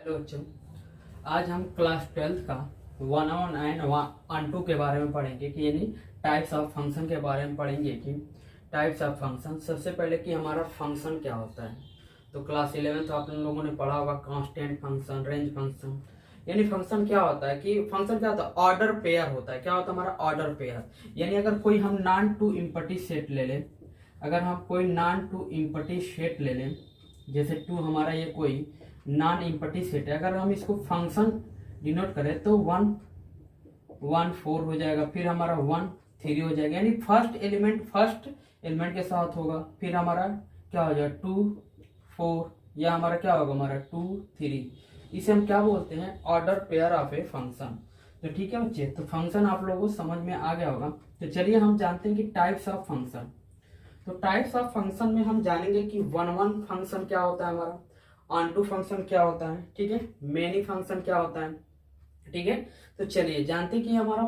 Hello बच्चों, आज हम क्लास 12th का 1 एंड 1 2 के बारे में पढ़ेंगे कि यानी टाइप्स ऑफ फंक्शन के बारे में पढ़ेंगे कि टाइप्स ऑफ फंक्शन। सबसे पहले कि हमारा फंक्शन क्या होता है। तो क्लास 11th आप लोगों ने पढ़ा होगा कांस्टेंट फंक्शन, रेंज फंक्शन। यानी फंक्शन क्या होता है कि फंक्शन क्या होता है, ऑर्डर पेयर होता है। क्या होता है हमारा ऑर्डर पेयर। यानी अगर कोई हम नॉन टू इम्पटी सेट ले लें, अगर हम कोई नॉन टू इम्पटी सेट ले लें, जैसे टू हमारा ये कोई नॉन इम्पटी सेट है, अगर हम इसको फंक्शन डिनोट करें तो 1 1 4 हो जाएगा, फिर हमारा 1 3 हो जाएगा। यानी फर्स्ट एलिमेंट के साथ होगा, फिर हमारा क्या हो जाएगा 2 4, या हमारा क्या होगा हमारा 2 3। इसे हम क्या बोलते हैं, order pair of a function. तो ठीक है बच्चे, तो फंक्शन आप लोगों को समझ में आ गया होगा। तो चलिए हम जानते हैं कि टाइप्स ऑफ फंक्शन। तो टाइप्स ऑफ फंक्शन में हम जानेंगे कि 1 फंक्शन क्या होता है हमारा, ऑन टू फंक्शन क्या होता है, ठीक है, मेनी फंक्शन क्या होता है, ठीक है। तो चलिए जानते हैं कि हमारा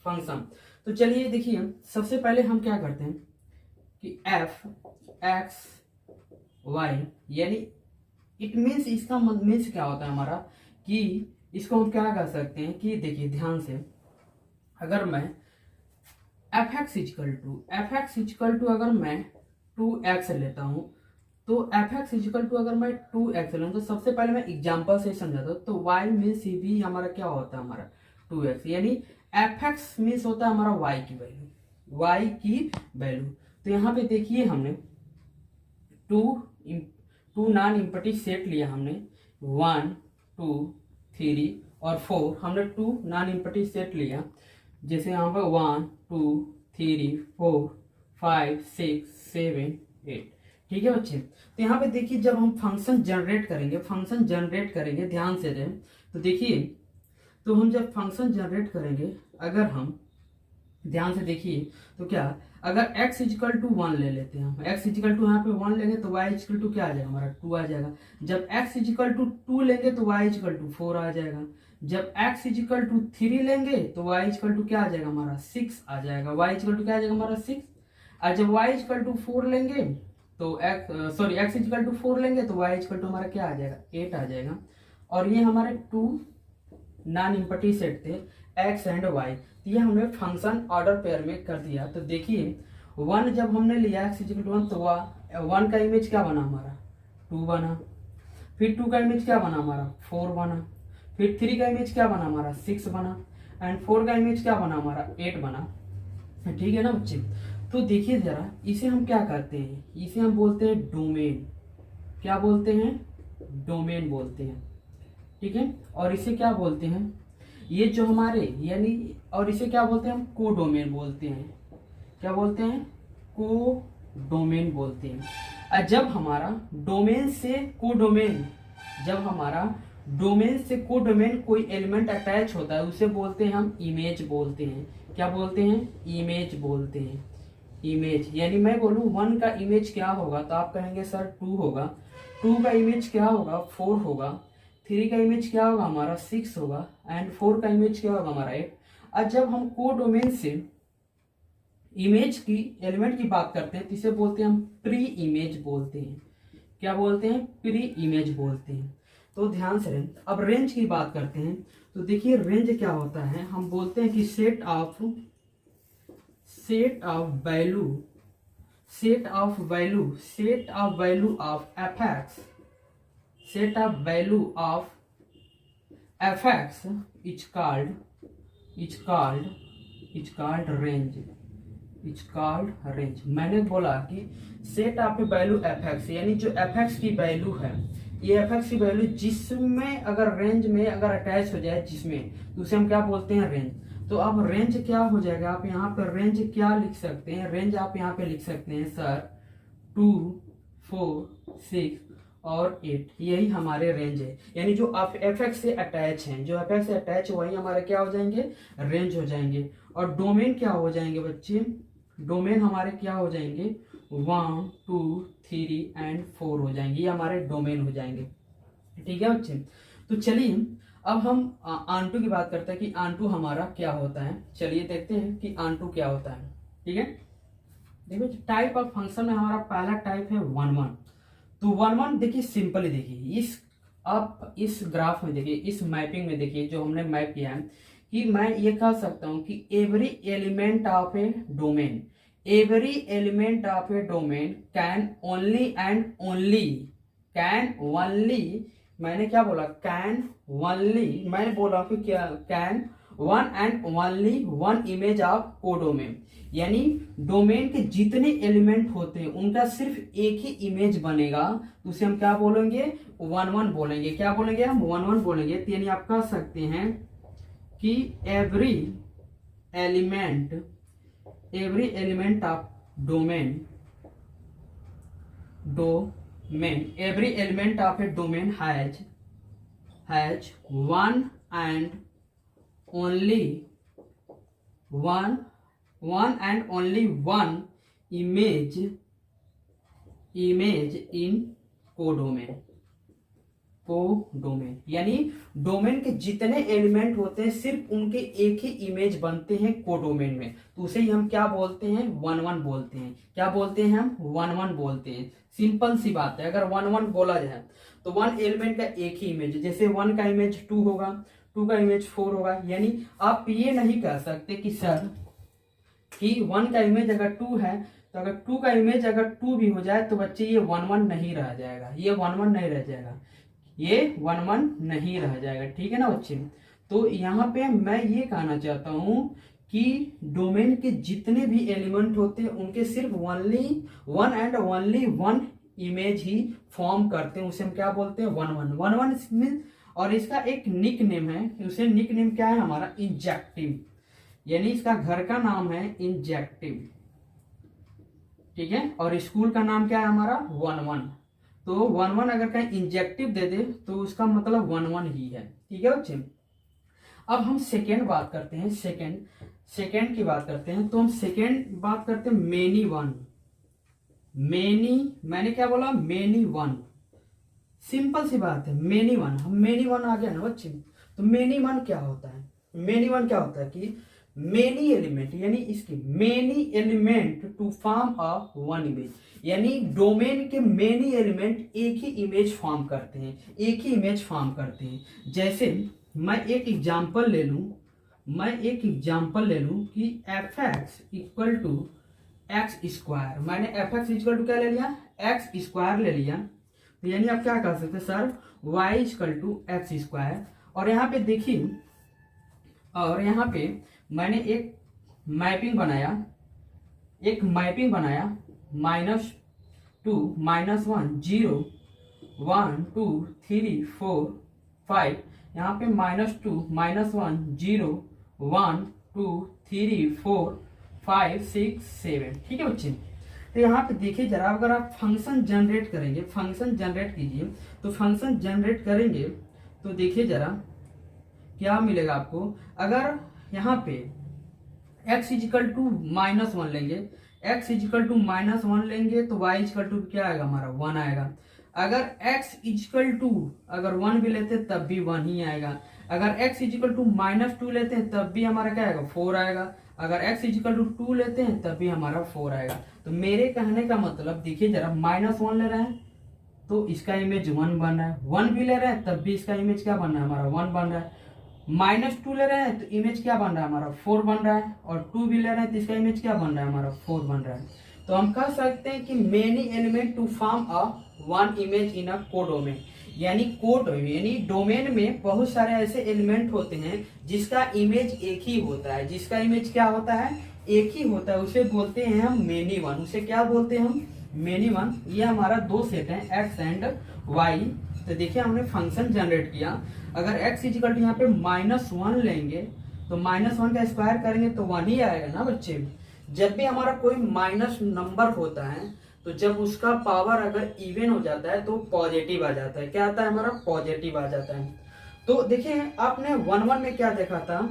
फंक्शन। तो चलिए देखिए, सबसे पहले हम क्या करते हैं कि एफ एक्स वाई, यानी इट मीन्स, इसका मीन्स क्या होता है हमारा कि इसको हम क्या कर सकते हैं कि देखिए ध्यान से, अगर मैं एफ एक्स इजकल टू अगर मैं 2x लेता हूं, तो एफ एक्स इजिकल टू अगर मैं 2x लूँ, तो सबसे पहले मैं एग्जाम्पल से समझाता हूँ। तो y मीन्स भी हमारा क्या होता है हमारा 2x, यानी एफ एक्स मीन्स होता है हमारा y की वैल्यू। तो यहाँ पे देखिए हमने टू नॉन इम्पटी सेट लिया हमने, 1 2 3 और 4, हमने 2 नॉन इम्पटी सेट लिया। जैसे यहाँ पर 1 2 3 4 5 6 7 8, ठीक है बच्चे। तो यहाँ पे देखिए, जब हम फंक्शन जनरेट करेंगे ध्यान से दें, तो देखिए, तो हम जब फंक्शन जनरेट करेंगे, अगर हम ध्यान से देखिए, तो क्या, अगर x इजिकल टू 1 ले लेते हैं हम, x इजिकल टू यहाँ पे 1 लेंगे तो y इजिकल टू क्या आ जाएगा हमारा 2 आ जाएगा। जब x इजिकल टू 2 लेंगे तो y इजिकल टू 4 आ जाएगा। जब x इजिकल टू 3 लेंगे तो y इजिकल टू क्या आ जाएगा हमारा 6 आ जाएगा, y इजिकल टू क्या आ जाएगा हमारा 6। और जब y इजिकल टू 4 लेंगे तो x इजिकल टू 4 लेंगे तो y इजिकल टू हमारा क्या आ जाएगा 8 आ जाएगा। और ये हमारे 2 नॉन इम्पटी सेट थे x एंड y, तो ये हमने फंक्शन ऑर्डर पेयर में कर दिया। तो देखिए 1 जब हमने लिया x इजिकल टू 1, तो 1 का इमेज क्या बना हमारा 2 बना, फिर 2 का इमेज क्या बना हमारा 4 बना, फिर 3 का इमेज क्या बना हमारा 6 बना, एंड 4 का इमेज क्या बना हमारा 8 बना, ठीक है ना बच्चे। तो देखिए जरा, इसे हम क्या करते हैं, इसे हम बोलते हैं डोमेन। क्या बोलते हैं, डोमेन बोलते हैं, ठीक है। और इसे क्या बोलते हैं, ये जो हमारे यानी, और इसे क्या बोलते हैं हम कोडोमेन बोलते हैं। क्या बोलते हैं, कोडोमेन बोलते हैं। और जब हमारा डोमेन से कोडोमेन कोई एलिमेंट अटैच होता है, उसे बोलते हैं हम इमेज बोलते हैं। क्या बोलते हैं, इमेज बोलते हैं। इमेज यानी मैं बोलूं 1 का इमेज क्या होगा, तो आप कहेंगे सर 2 होगा। 2 का इमेज क्या होगा 4 होगा। 3 का इमेज क्या होगा हमारा 6 होगा, एंड 4 का इमेज क्या होगा हमारा 8। और जब हम कोडोमेन से इमेज की एलिमेंट की बात करते हैं, तो इसे बोलते हैं हम प्री इमेज बोलते हैं। क्या बोलते हैं, प्री इमेज बोलते हैं। तो ध्यान से रहें। अब रेंज की बात करते हैं, तो देखिए रेंज क्या होता है, हम बोलते हैं कि set of value of fx is called range. मैंने बोला कि सेट ऑफ वैल्यू fx, यानी जो fx की वैल्यू है, ये fx की वैल्यू जिसमें अगर रेंज में अगर अटैच हो जाए जिसमें, तो उसे हम क्या बोलते हैं रेंज। तो अब रेंज क्या हो जाएगा, आप यहाँ पर रेंज क्या लिख सकते हैं, रेंज आप यहाँ पे लिख सकते हैं सर 2 4 6 और 8, यही हमारे रेंज है। यानी जो fx से अटैच हैं, जो fx से अटैच वही हमारे क्या हो जाएंगे, रेंज हो जाएंगे। और डोमेन क्या हो जाएंगे बच्चे, डोमेन हमारे क्या हो जाएंगे 1 2 3 एंड 4 हो जाएंगे, ये हमारे डोमेन हो जाएंगे, ठीक है बच्चे। तो चलिए अब हम आंटू की बात करते हैं कि आंटू हमारा क्या होता है। चलिए देखते हैं कि आंटू क्या होता है, ठीक है। देखो टाइप ऑफ फंक्शन में हमारा पहला टाइप है 1 1। तो 1 1 देखिए सिंपली देखिए, इस आप इस ग्राफ में देखिए, इस मैपिंग में देखिए जो हमने मैप किया है, कि मैं ये कह सकता हूं कि every element of A domain, every element of A domain can only and only, can only, मैंने क्या बोला, कैन ओनली, मैंने बोला कि क्या, can one and only one image of codomain, यानी डोमेन के जितने एलिमेंट होते हैं उनका सिर्फ एक ही इमेज बनेगा, तो उसे हम क्या बोलेंगे, वन वन बोलेंगे। क्या बोलेंगे हम, वन वन बोलेंगे। तो यानी आप कह सकते हैं कि every element of domain, every element of a domain has one and only one image in codomain, यानी डोमेन के जितने एलिमेंट होते हैं सिर्फ उनके एक ही इमेज बनते हैं कोडोमेन में, तो उसे ही हम क्या बोलते हैं, वन वन बोलते हैं। क्या बोलते हैं हम, वन वन बोलते हैं। सिंपल सी बात है, अगर वन वन बोला जाए तो वन एलिमेंट का एक ही इमेज, जैसे वन का इमेज 2 होगा, 2 का इमेज 4 होगा, यानी आप ये नहीं कह सकते कि सर कि 1 का इमेज अगर 2 है तो अगर 2 का इमेज अगर 2 भी हो जाए तो बच्चे ये 1 1 नहीं रह जाएगा, ये 1 1 नहीं रह जाएगा, ये 1 1 नहीं रह जाएगा। ठीक है ना बच्चे। तो यहाँ पे मैं ये कहना चाहता हूं कि डोमेन के जितने भी एलिमेंट होते हैं उनके सिर्फ only one and only one image he form करते हैं, उसे हम क्या बोलते हैं, one one. One one mean, और इसका एक निक नेम है, उसे निक नेम क्या है हमारा, इंजेक्टिव, यानी इसका घर का नाम है इंजेक्टिव। ठीक है, और स्कूल का नाम क्या है हमारा, वन वन। तो वन वन अगर कहीं इंजेक्टिव दे दे तो उसका मतलब वन वन ही है। ठीक है बच्चे। अब हम सेकेंड बात करते हैं, सेकेंड की बात करते हैं। तो हम सेकेंड बात करते हैं मेनी वन, मैंने क्या बोला, मेनी वन। सिंपल सी बात है, मेनी वन, हम मेनी वन आ गया ना बच्चे। तो मेनी वन क्या होता है, मेनी वन क्या होता है कि मेनी एलिमेंट, यानी इसकी many element to form a one image, यानी डोमेन के मेनी एलिमेंट एक ही इमेज फॉर्म करते हैं, एक ही इमेज फॉर्म करते हैं। जैसे मैं एक एग्जांपल ले लूं, कि F X equal to X square, मैंने एफ एक्स इक्वल टू क्या ले लिया, एक्स स्क्वायर ले लिया। तो यानी आप क्या कर सकते हैं sir, Y equal to X square. और यहाँ पे देखिए, और यहाँ पे मैंने एक मैपिंग बनाया, -2 -1 0 1 2 3 4 5, यहाँ पे -2 -1 0 1 2 3 4 5 6 7। ठीक है बच्चे। तो यहाँ पे देखिए जरा, अगर आप फंक्शन जनरेट करेंगे, फंक्शन जनरेट कीजिए, तो फंक्शन जनरेट करेंगे तो देखिए जरा क्या मिलेगा आपको। अगर यहाँ पे x इजिकल टू -1 लेंगे, x इजिकल टू -1 लेंगे तो y इजिकल टू क्या आएगा हमारा, 1 आएगा। अगर x इजिकल टू अगर 1 भी लेते हैं तब भी 1 ही आएगा। अगर x इजिकल टू -2 लेते हैं तब भी हमारा क्या आएगा, 4 आएगा। अगर x इजिकल टू 2 लेते हैं तब भी हमारा 4 आएगा। तो मेरे कहने का मतलब देखिए जरा, -1 ले रहे हैं तो इसका इमेज 1 बन रहा है, 1 भी ले रहे हैं तब भी इसका इमेज क्या बन रहा है हमारा, 1 बन रहा है। -2 ले रहे हैं तो इमेज क्या बन रहा है हमारा, 4 बन रहा है। और 2 भी ले रहे हैं तो इसका इमेज क्या बन रहा है हमारा, 4 बन रहा है। तो हम कह सकते हैं कि many element to form a one image in a codomain, यानी यानी डोमेन में बहुत सारे ऐसे एलिमेंट होते हैं जिसका इमेज एक ही होता है, जिसका इमेज क्या होता है, एक ही होता है, उसे बोलते हैं हम मेनी वन। उसे क्या बोलते हैं हम, मेनी वन। ये हमारा 2 सेट है, एक्स एंड वाई। तो देखिए हमने फंक्शन जनरेट किया। अगर x इजिकल टू यहाँ पे -1 लेंगे तो -1 का स्क्वायर करेंगे तो 1 ही आएगा ना बच्चे। जब भी हमारा कोई माइनस नंबर होता है तो जब उसका पावर अगर इवन हो जाता है तो पॉजिटिव आ जाता है। क्या आता है हमारा, पॉजिटिव आ जाता है। तो देखिए आपने 1 1 में क्या देखा था,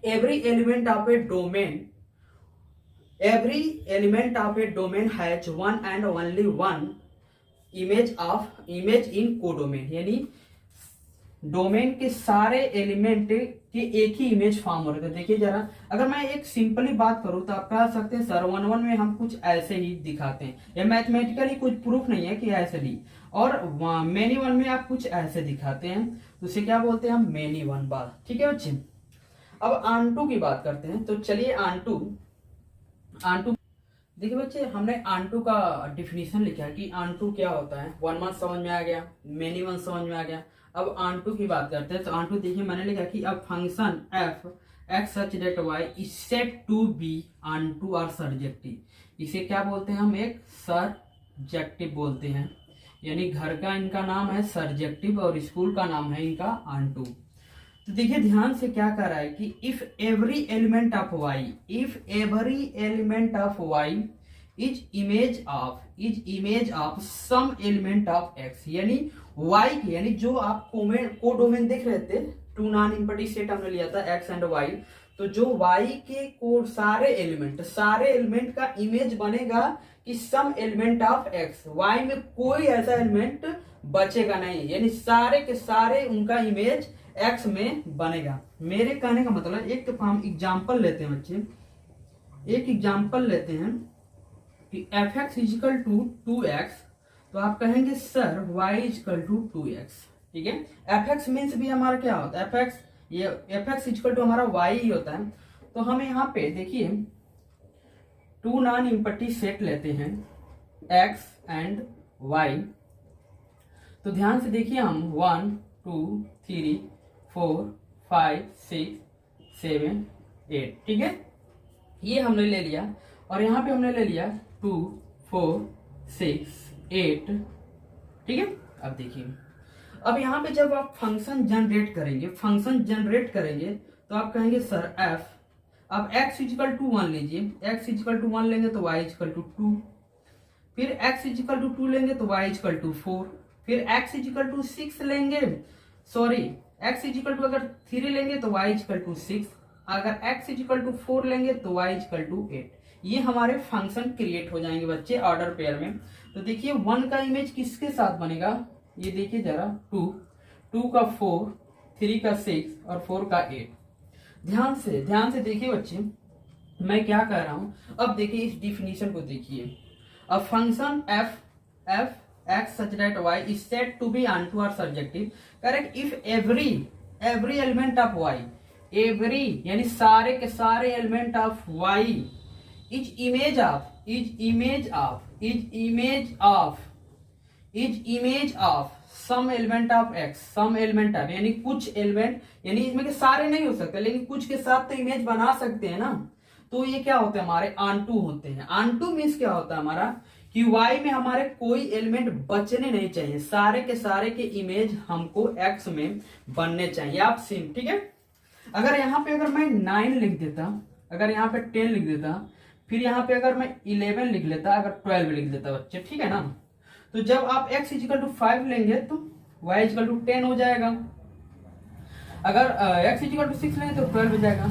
every element of A domain has one and only one image in codomain, यानी डोमेन के सारे एलिमेंट के एक ही इमेज फॉर्म हो रहे थे। देखिए जरा, अगर मैं एक सिंपली बात करूं तो आप कह सकते हैं सर 1-1 में हम कुछ ऐसे ही दिखाते हैं, ये मैथमेटिकली कुछ प्रूफ नहीं है कि ऐसे ही, और मेनी वन में आप कुछ ऐसे दिखाते हैं, तो उसे क्या बोलते हैं हम, मेनी वन बार। ठीक है बच्चे, अब आंटू की बात करते हैं। तो चलिए आंटू देखिए बच्चे, हमने आंटू का डिफिनीशन लिखा है कि आंटू क्या होता है। 1-1 समझ में आ गया, मेनी वन समझ में आ गया। अब आंटू की बात करते हैं। तो आंटू देखिए मैंने लिखा कि अब function F x such that Y is set to be onto और सर्जेक्टिव। इसे क्या बोलते हैं हम, एक सर्जेक्टिव बोलते हैं, यानी घर का इनका नाम है सर्जेक्टिव और स्कूल का नाम है इनका आंटू। तो देखिए ध्यान से क्या कर रहा है कि if every element of Y is image of some element of X, यानी वाई की, यानी जो आप को डोमेन देख रहे थे, टू नॉन इम्पटी सेट हमने लिया था एक्स एंड वाई, तो जो वाई के सारे एलिमेंट का इमेज बनेगा कि some element of X, Y में कोई ऐसा एलिमेंट बचेगा नहीं, यानी सारे के सारे उनका इमेज एक्स में बनेगा। मेरे कहने का मतलब, एक तो हम एग्जाम्पल लेते हैं बच्चे, एक एग्जाम्पल लेते हैं कि F x is equal to 2x, तो आप कहेंगे sir y is equal to 2x। ठीक है, एफ एक्स मीन्स भी हमारा क्या होता है, एफ एक्स इजिकल टू हमारा y ही होता है। तो हमें यहाँ पे देखिए टू नॉन इम्पटी सेट लेते हैं x एंड y। तो ध्यान से देखिए, हम 1 2 3 4 5 6 7 8, ठीक है, ये हमने ले लिया, और यहाँ पे हमने ले लिया 2 4 6 8, ठीक है। अब देखिए, अब यहाँ पे जब आप फंक्शन जनरेट करेंगे तो आप कहेंगे सर एफ, अब x इजिकल टू 1 लीजिए, x इजिकल टू 1 लेंगे तो y इजिकल टू 2, फिर x इजिकल टू 2 लेंगे तो y इजिकल टू 4, फिर x इजिकल टू 6 लेंगे, सॉरी x इजिकल टू अगर 3 लेंगे तो y इजिकल टू 6, अगर x इजिकल टू 4 लेंगे तो y इजिकल टू 8। ये हमारे फंक्शन क्रिएट हो जाएंगे बच्चे ऑर्डर पेयर में। तो देखिए 1 का इमेज किसके साथ बनेगा, ये देखिए जरा, 2 का 4, 3 का 6 और 4 का 8। ध्यान से देखिए बच्चे, मैं क्या कह रहा हूं। अब देखिए इस डिफिनीशन को देखिए, a function F x such that Y is set to be onto और surjective, correct, if every element of y, every यानी सारे के सारे element of Y is image of some element of x, some element of यानी कुछ element, यानी इसमें के सारे नहीं हो सकते लेकिन कुछ के साथ तो इमेज बना सकते हैं ना, तो ये क्या होते हैं, हमारे आंटू होते हैं। आंटू मीन्स क्या होता है हमारा, कि वाई में हमारे कोई एलिमेंट बचने नहीं चाहिए, सारे के इमेज हमको एक्स में बनने चाहिए। आप सिम, ठीक है। अगर यहाँ पे अगर मैं 9 लिख देता, अगर यहाँ पे 10 लिख देता, फिर यहाँ पे अगर मैं 11 लिख लेता, अगर 12 लिख देता बच्चे, ठीक है ना, तो जब आप x इजिकल टू 5 लेंगे तो y इजिकल टू 10 हो जाएगा, अगर x इजिकल टू 6 लेंगे तो 12 हो जाएगा।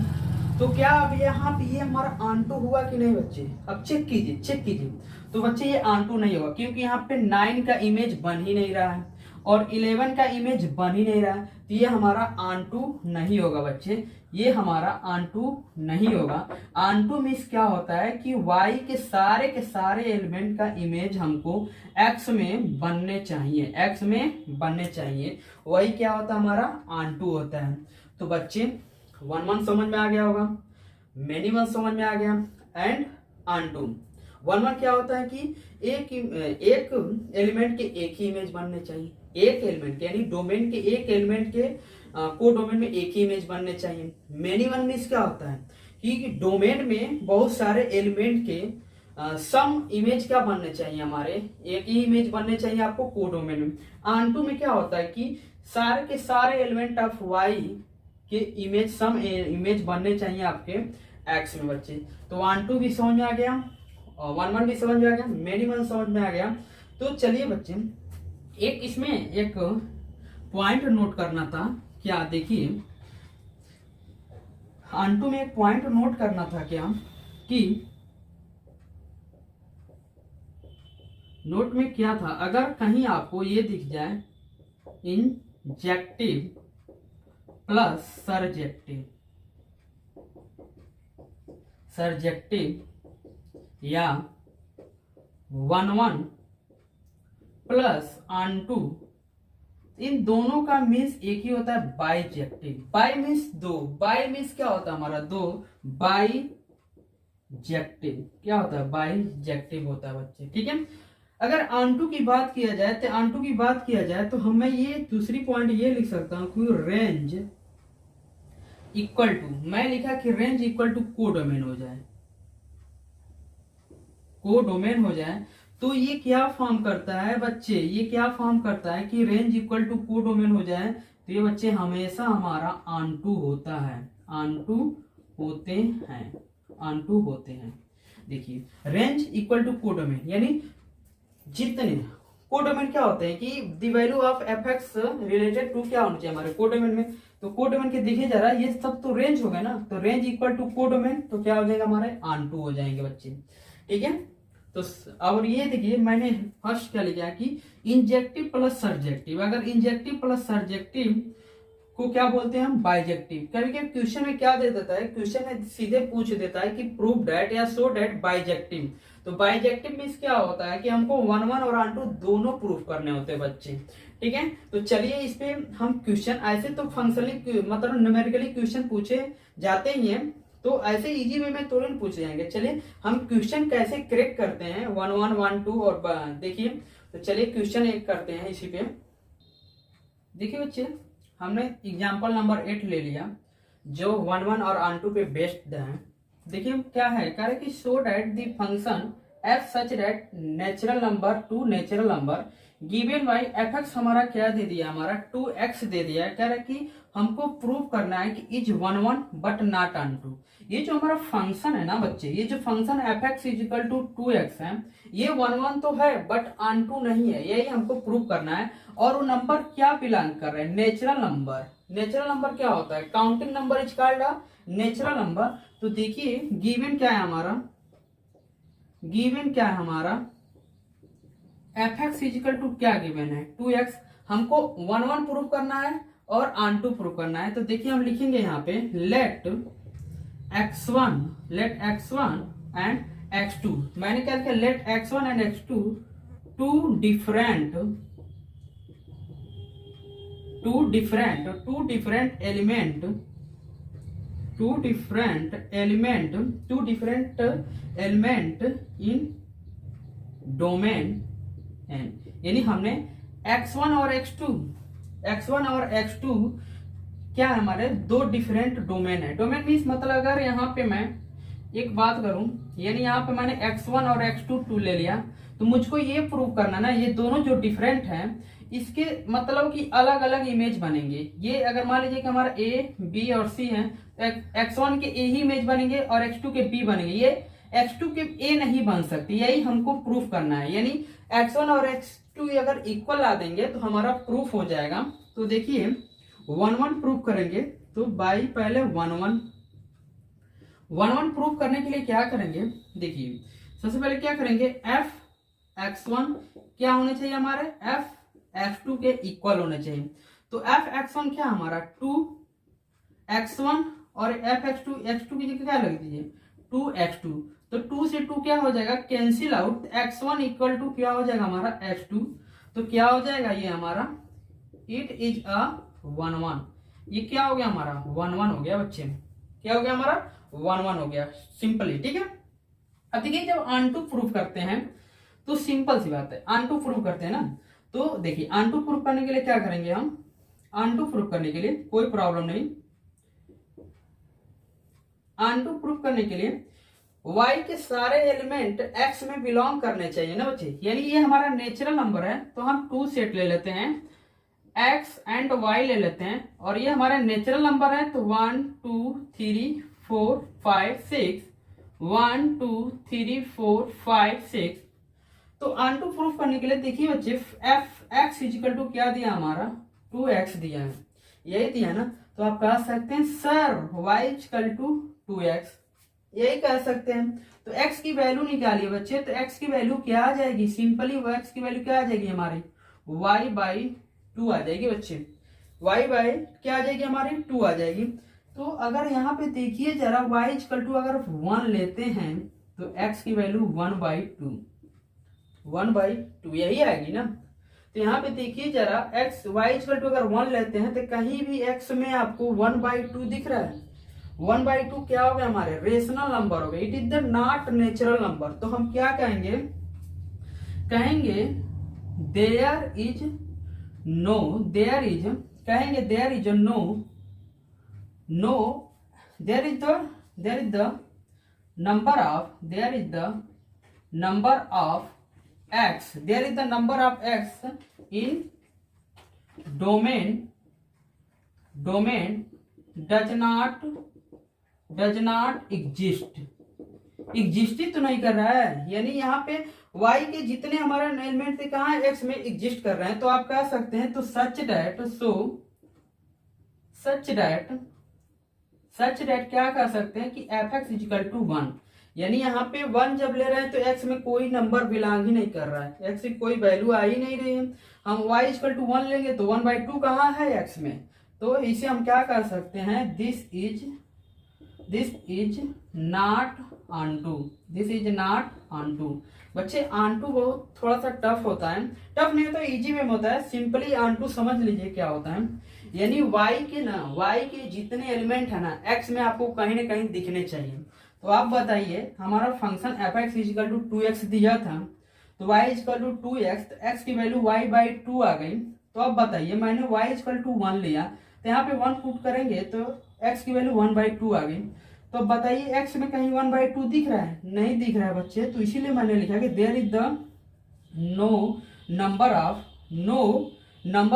तो क्या अब यहाँ पे ये हमारा आंटू हुआ कि नहीं बच्चे, अब चेक कीजिए। तो बच्चे ये आंटू नहीं होगा, क्योंकि यहाँ पे 9 का इमेज बन ही नहीं रहा है और 11 का इमेज बन ही नहीं रहा है, तो ये हमारा आंटू नहीं होगा बच्चे, ये हमारा आंटू नहीं होगा। आंटू मीन्स क्या होता है कि y के सारे एलिमेंट का इमेज हमको x में बनने चाहिए, वही क्या होता है, हमारा आंटू होता है। तो बच्चे 1-1 समझ में आ गया होगा, मेनी वन समझ में आ गया, एंड आंटू। 1-1 क्या होता है कि एक एलिमेंट के एक ही इमेज बनने चाहिए, एक एलिमेंट यानी डोमेन के एक एलिमेंट के को डोमेन में एक ही इमेज बनने चाहिए। मेनी वन मीन्स क्या होता है कि डोमेन में बहुत सारे एलिमेंट के सम इमेज क्या बनने चाहिए, हमारे एक ही इमेज बनने चाहिए आपको को डोमेन में। आंटू में क्या होता है कि सारे के सारे एलिमेंट ऑफ वाई के इमेज सम इमेज बनने चाहिए आपके एक्स में बच्चे। तो आंटू भी समझ में आ गया, 1-1 भी समझ में आ गया, मेनी वन समझ में आ गया। तो चलिए बच्चे, एक इसमें एक पॉइंट नोट करना था, क्या देखिए, आंटू में एक पॉइंट नोट करना था क्या, कि नोट में क्या था, अगर कहीं आपको ये दिख जाए इन जेक्टिव प्लस सरजेक्टिव, सरजेक्टिव या 1 प्लस ऑनटू, इन दोनों का मीन्स एक ही होता है बाईजेक्टिव। बाई मीन्स दो, बाई मीन्स क्या होता है हमारा दो, बाईजेक्टिव क्या होता है, बाईजेक्टिव होता है बच्चे, ठीक है। अगर ऑनटू की बात किया जाए तो ऑनटू की बात किया जाए तो हम मैं ये दूसरी पॉइंट ये लिख सकता हूं कि रेंज इक्वल टू, मैं लिखा कि रेंज इक्वल टू कोडोमेन हो जाए, कोडोमेन हो जाए तो ये क्या फॉर्म करता है बच्चे, ये क्या फॉर्म करता है कि रेंज इक्वल टू कोडोमेन हो जाए तो ये बच्चे हमेशा हमारा ऑनटू होता है, ऑनटू होते हैं, ऑनटू होते हैं। देखिए रेंज इक्वल टू कोडोमेन यानी जितने, कोडोमेन क्या होते हैं कि the value of F X related to क्या होना चाहिए हमारे कोडोमेन में, तो कोडोमेन के देखिए जरा ये सब तो रेंज हो गया ना, तो रेंज इक्वल टू कोडोमेन तो क्या हो जाएगा हमारे ऑनटू हो जाएंगे बच्चे, ठीक है। तो और ये देखिए मैंने फर्स्ट क्या लिखा कि इंजेक्टिव प्लस सर्जेक्टिव, अगर इंजेक्टिव प्लस सर्जेक्टिव को क्या बोलते हैं हम, बाइजेक्टिव। कभी कभी क्वेश्चन में क्या दे देता है, क्वेश्चन में सीधे पूछ देता है कि प्रूव दैट या शो दैट बाइजेक्टिव, तो बाइजेक्टिव मीन्स क्या होता है कि हमको 1 और ऑनटू दोनों प्रूफ करने होते हैं बच्चे, ठीक है। तो चलिए इस पे हम क्वेश्चन, ऐसे तो फंक्शनली मतलब न्यूमेरिकली क्वेश्चन पूछे जाते ही हैं, तो ऐसे इजी वे में तुरंत पूछ जाएंगे। चलिए हम क्वेश्चन कैसे क्रैक करते हैं 1 1 1 2 और देखिए, तो चलिए क्वेश्चन एक करते हैं इसी पे। देखिए बच्चे हमने एग्जांपल नंबर 8 ले लिया जो 1 1 और ऑनटू पे बेस्ड है। देखिए क्या है, कह रहे कि show that the function F such that natural number two natural number given by F x, हमारा क्या दे दिया, हमारा 2x दे दिया है। कह रहा है कि हमको प्रूव करना है कि इज 1 1 बट नॉट ऑनटू। ये जो हमारा फंक्शन है ना बच्चे, ये जो function F X is equal to 2x है, ये 1 1 तो है बट ऑनटू नहीं है, यही हमको प्रूव करना है। और वो नंबर क्या बिलोंग कर रहे हैं, नेचुरल नंबर। नेचुरल नंबर क्या होता है, counting number is called a natural number. तो देखिए गिवन क्या है हमारा, गिवन क्या है हमारा एफ एक्स इजिकल टू क्या गिवन है 2x, हमको 1 1 प्रूव करना है और ऑनटू प्रूव करना है। तो देखिए हम लिखेंगे यहाँ पे लेट x1 एंड x2, मैंने क्या लिखा, let x1 and x2 two different element in domain N, यानी हमने x1 और x2 क्या है हमारे दो डिफरेंट डोमेन है। डोमेन मीन्स मतलब अगर यहाँ पे मैं एक बात करूं, यानी यहाँ पे मैंने x1 और x2 ले लिया, तो मुझको ये प्रूव करना ना ये दोनों जो डिफरेंट हैं इसके मतलब कि अलग अलग इमेज बनेंगे। ये अगर मान लीजिए कि हमारा ए बी और सी है तो x1 के ए ही इमेज बनेंगे और x2 के बी बनेंगे, ये x2 के ए नहीं बन सकती, यही हमको प्रूफ करना है। यानी x1 और x2 अगर इक्वल ला देंगे तो हमारा प्रूफ हो जाएगा। तो देखिए 1 1 प्रूफ करेंगे तो बाई पहले 1 1 प्रूफ करने के लिए क्या करेंगे, देखिए सबसे पहले क्या करेंगे, एफ x1 क्या होने चाहिए हमारे, एफ x2 के इक्वल होने चाहिए। तो एफ x1 क्या हमारा 2x1 और एफ x2 की जगह क्या लग दीजिए 2x2, तो 2 से 2 क्या हो जाएगा cancel out, x1 equal to क्या हो जाएगा हमारा x2, तो क्या हो जाएगा ये हमारा इट इज अ 1 1, ये क्या हो गया हमारा 1 1 हो गया बच्चे, क्या हो गया हमारा 1 1 हो गया सिंपली, ठीक है। अब देखिए जब ऑनटू प्रूफ करते हैं तो सिंपल सी बात है, ऑनटू प्रूफ करते हैं ना, तो देखिए ऑनटू प्रूफ करने के लिए क्या करेंगे हम, ऑनटू प्रूफ करने के लिए कोई प्रॉब्लम नहीं, ऑनटू प्रूफ करने के लिए y के सारे एलिमेंट x में बिलोंग करने चाहिए ना बच्चे, यानी ये हमारा नेचुरल नंबर है तो हम 2 सेट ले लेते हैं, x एंड y ले लेते हैं, और ये हमारा नेचुरल नंबर है तो 1 2 3 4 5 6 1 2 3 4 5 6। तो ऑनटू प्रूफ करने के लिए देखिए बच्चे एफ एक्स इजिकल टू क्या दिया हमारा 2x दिया है, यही दिया ना, तो आप कह सकते हैं sir y is equal to 2x, यही कह सकते हैं। तो x की वैल्यू निकालिए बच्चे, तो x की वैल्यू क्या आ जाएगी, सिंपली x की वैल्यू क्या आ जाएगी हमारी y बाई 2 आ जाएगी बच्चे, y बाई क्या आ जाएगी हमारी 2 आ जाएगी। तो अगर यहाँ पे देखिए जरा y इक्वल टू अगर 1 लेते हैं तो x की वैल्यू 1/2 1/2 यही आएगी ना। तो यहाँ पे देखिए जरा x y इक्वल टू अगर 1 लेते हैं तो कहीं भी x में आपको 1/2 दिख रहा है। 1/2 क्या हो गया हमारे रेशनल नंबर हो गया, it is the not natural number. तो हम क्या कहेंगे, कहेंगे there is no, there is कहेंगे there is no no there is the number of there is the number of x, there is the number of x in domain does not exist, exist ही तो नहीं कर रहा है, यानी यहाँ पे y के जितने हमारा एलिमेंट थे कहाँ x में एग्जिस्ट कर रहे हैं। तो आप कह सकते हैं तो सच दैट क्या कह सकते हैं कि fx इक्वल टू 1, यानी यहाँ पे 1 जब ले रहे हैं तो x में कोई नंबर बिलोंग ही नहीं कर रहा है, x की कोई वैल्यू आ ही नहीं रही है। हम y इक्वल टू 1 लेंगे तो 1/2 कहाँ है x में, तो इसे हम क्या कर सकते हैं, दिस इज नॉट ऑनटू। बच्चे ऑनटू बहुत थोड़ा सा टफ होता है, टफ नहीं होता, इजी वे में होता है। सिंपली ऑनटू समझ लीजिए क्या होता है, यानी y के जितने एलिमेंट है ना x में आपको कहीं ना कहीं दिखने चाहिए। तो आप बताइए हमारा function fx equal to 2x दिया था, तो y इक्वल टू 2x, तो x की वैल्यू y/2 आ गई। तो अब बताइए मैंने y इक्वल टू 1 लिया, तो यहाँ पे 1 पुट करेंगे तो x की वैल्यू 1/2 आ गई। तो अब बताइए x में कहीं 1/2 दिख रहा है, नहीं दिख रहा है बच्चे, तो इसीलिए मैंने लिखा कि there is the no number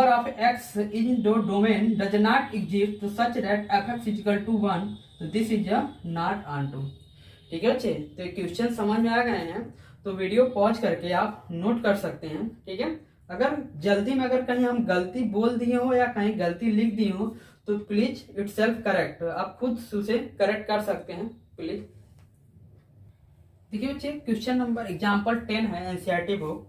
of x in the domain does not exist तो such that fx equal to 1, तो दिस इज नॉट ऑनटू। ठीक है बच्चे, तो क्वेश्चन समझ में आ गए हैं तो वीडियो पॉज करके आप नोट कर सकते हैं। ठीक है, अगर जल्दी में अगर कहीं हम गलती बोल दिए हो या कहीं गलती लिख दिए हो तो प्लीज इट्स सेल्फ करेक्ट, आप खुद उसे करेक्ट कर सकते हैं प्लीज। देखिए बच्चे क्वेश्चन नंबर एग्जाम्पल 10 है एनसीईआरटी बुक,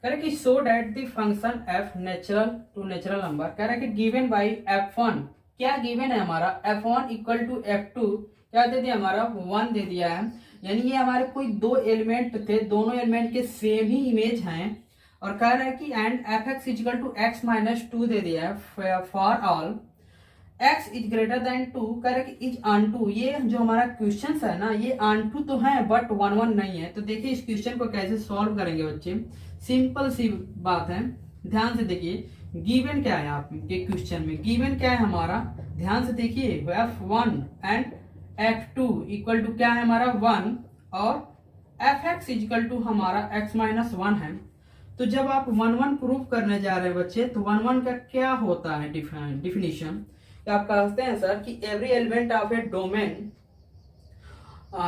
कह रहा है कि so that the function f natural to natural number, कह रहा है कि गिवन बाई f1, क्या गिवन है हमारा f1 इक्वल टू f2 क्या दे दिया हमारा 1 दे दिया है, यानी ये हमारे कोई दो एलिमेंट थे, दोनों एलिमेंट के सेम ही इमेज हैं। और कह रहा है कि and fx equal to x-2 दे दिया है for all x is greater than 2, कह रहा है कि इज ऑनटू। ये जो हमारा क्वेश्चन है ना ये ऑनटू तो है बट 1 नहीं है। तो देखिए इस क्वेश्चन को कैसे सॉल्व करेंगे बच्चे, सिंपल सी बात है, ध्यान से देखिए गिवन क्या है आपके क्वेश्चन में, गिवन क्या है हमारा, ध्यान से देखिए f1 and f2 equal to क्या है हमारा 1 और fx इक्वल टू हमारा x-1 है। तो जब आप 1 प्रूव करने जा रहे हैं बच्चे तो 1 का क्या होता है डिफिनीशन, आप कहते हैं सर कि every element of A domain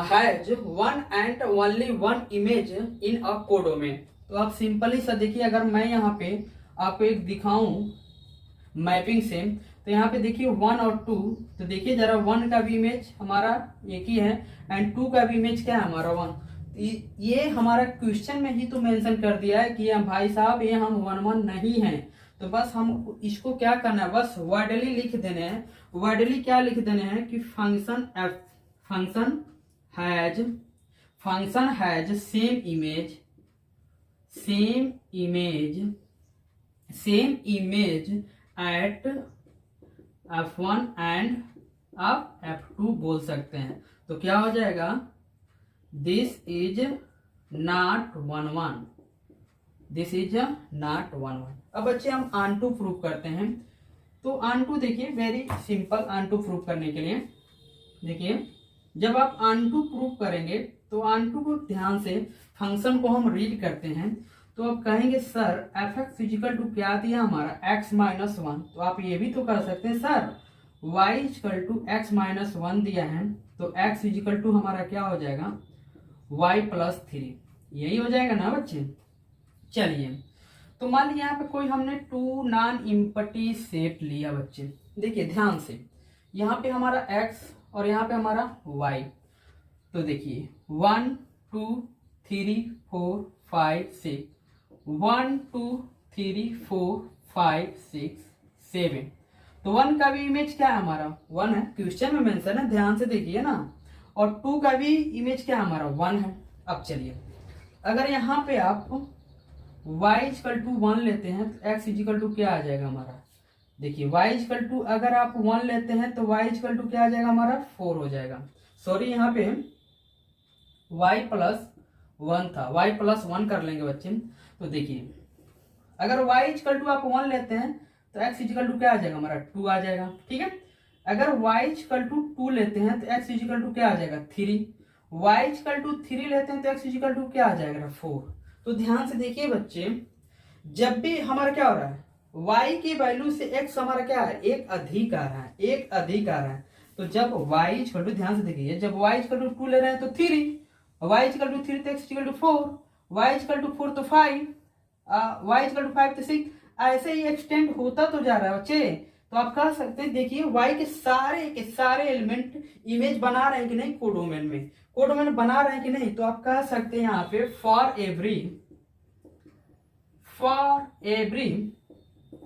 has one and only one image in a codomain. तो आप सिंपली सा देखिए अगर मैं यहाँ पे आपको एक दिखाऊं मैपिंग से, तो यहाँ पे देखिए 1 और 2, तो देखिए जरा 1 का भी इमेज हमारा एक ही है एंड 2 का भी इमेज क्या है हमारा 1। ये हमारा क्वेश्चन में ही तो मेंशन कर दिया है कि भाई साहब ये हम 1 नहीं है। तो बस हम इसको क्या करना है, बस वर्डली लिख देने हैं। वर्डली क्या लिख देने हैं कि function has same image at f1 and आप f2 बोल सकते हैं। तो क्या हो जाएगा, this is not 1 this is not 1। अब बच्चे हम ऑनटू प्रूव करते हैं। तो ऑनटू देखिए वेरी सिंपल, ऑनटू प्रूव करने के लिए देखिए जब आप ऑनटू प्रूव करेंगे तो ऑनटू को ध्यान से फंक्शन को हम रीड करते हैं। तो आप कहेंगे सर fx इक्वल टू क्या दिया हमारा x-1, तो आप ये भी तो कर सकते हैं sir y equal to x-1 दिया है तो x इक्वल टू हमारा क्या हो जाएगा y+3, यही हो जाएगा ना बच्चे। चलिए तो मान लीजिए यहाँ पे कोई हमने 2 नॉन इम्पटी सेट लिया बच्चे, देखिए ध्यान से यहाँ पे हमारा x और यहाँ पे हमारा y। तो देखिए 1 2 3 4 5 6 1 2 3 4 5 6 7, तो 1 का भी इमेज क्या है हमारा 1 है, क्वेश्चन में मेंशन है, ध्यान से देखिए ना। और 2 का भी इमेज क्या है हमारा 1 है। अब चलिए अगर यहाँ पे आप y इक्वल टू 1 लेते हैं तो x इक्वल टू क्या आ जाएगा हमारा, देखिए y इक्वल टू अगर आप 1 लेते हैं तो y इक्वल टू क्या आ जाएगा हमारा 4 हो जाएगा। सॉरी यहाँ पे y प्लस 1 था, y प्लस 1 कर लेंगे बच्चे। तो देखिए अगर y इक्वल टू आप 1 लेते हैं तो x इक्वल टू क्या आ जाएगा हमारा 2 आ जाएगा, ठीक है। अगर y इक्वल टू 2 लेते हैं तो x इक्वल टू क्या आ जाएगा 3, y इक्वल टू 3 लेते हैं तो x इक्वल टू क्या आ जाएगा 4। तो ध्यान से देखिए बच्चे, जब भी हमारा क्या हो रहा है y की वैल्यू से x हमारा क्या है एक अधिक आ रहा है, एक अधिक आ रहा है। तो जब y इक्वल टू, ध्यान से देखिए, जब y इक्वल टू 2 ले रहे हैं तो 3, y इक्वल टू 3 तो x equal to 4, y equal to 4 तो 5, y इक्वल टू 5 तो 6, ऐसे ही एक्सटेंड होता तो जा रहा है बच्चे। तो आप कह सकते हैं देखिए y के सारे एलिमेंट इमेज बना रहे हैं कि नहीं कोडोमेन में, कोडोमेन बना रहे हैं कि नहीं। तो आप कह सकते हैं यहाँ पे for every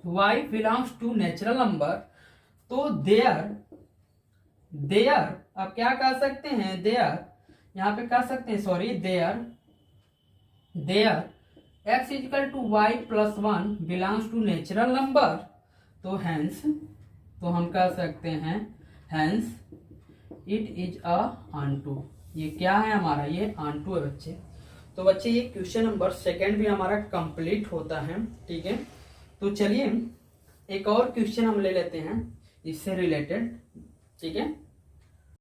y belongs to natural number, तो देयर आप क्या कह सकते हैं, देयर यहाँ पे कह सकते हैं, sorry there x equal to y plus 1 belongs to natural number. तो हैंस, तो हम कह सकते हैं hence it is a onto, ये क्या है हमारा ये ऑनटू है बच्चे। तो बच्चे ये क्वेश्चन नंबर 2 भी हमारा कंप्लीट होता है, ठीक है। तो चलिए एक और क्वेश्चन हम ले लेते हैं इससे रिलेटेड, ठीक है।